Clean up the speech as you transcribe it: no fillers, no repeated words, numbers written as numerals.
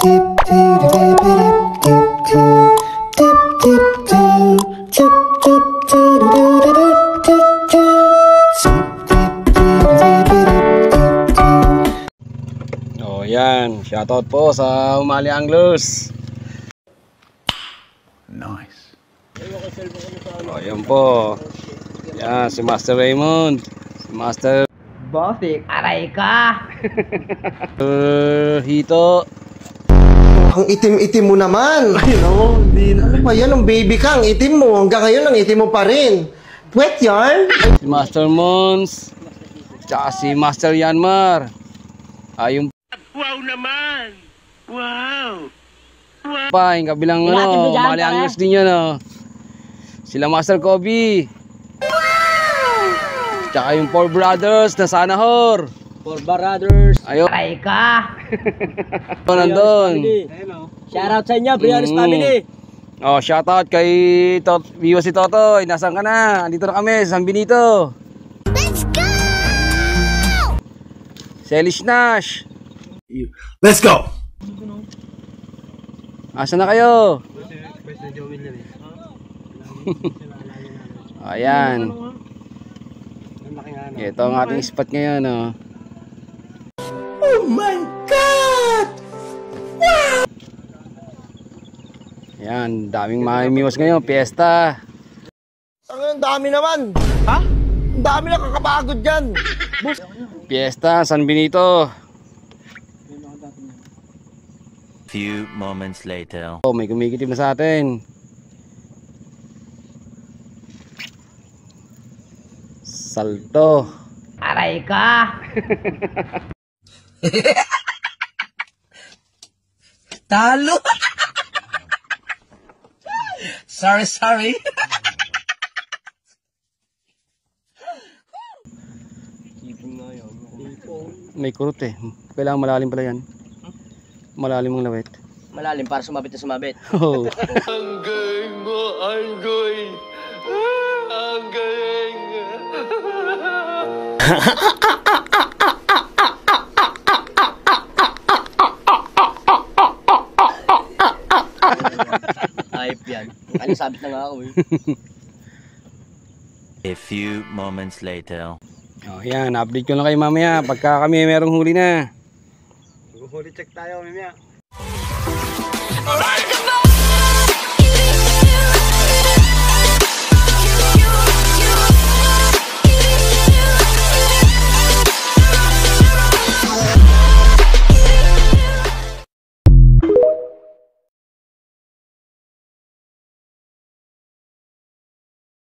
Oh, yan. Shoutout po sa Umali Anglers. Nice. Oh, yan po. Yan, si Master Raymond. Si Master Bossik, aray ka! Hito. Ang itim-itim mo naman. Ayun ako, hindi na. Ano ba yan? Ang baby ka, ang itim mo. Hanggang ngayon, ang itim mo pa rin. Puwet yarn? Si Master Mons. Tsaka si Master Yanmar. Yung Wow naman! Wow! pa, yung kabilang ano, Umali Anglers din yun, oh. Sila Master Kobe. Tsaka yung Four Brothers na Sanahor. For Brothers, Ayun. aray ka! Nandun. Shoutout sa inyo, Briones Family! Oh, shoutout kay Vivo si Totoy. Nasaan ka na? Andito na kami sa San Benito. Let's go! Selish Nash. Let's go! Asan na kayo? Ayan. Ito ang ating spot ngayon, oh. Oh my God! Ayan, daming mamimiwas ngayon, piyesta. Ang dami naman. Ha? Ang dami nakakapagod dyan. Piyesta, San Benito. Few moments later. Oh, may kumikitim na sa atin. Salto. Aray ka! Talo! sorry. May kurot eh. Kailangan malalim pala yan. Malalim mong lawet. Malalim para sumabit na sumabit. Oh. Ang galing mo, Anggoy! Ang galing! Hype yan. Ano sabit na nga ako eh. A few moments later. Oh, yan, update ko lang kayo mamaya pagka kami merong huli na. Huli check tayo mamaya. Alright,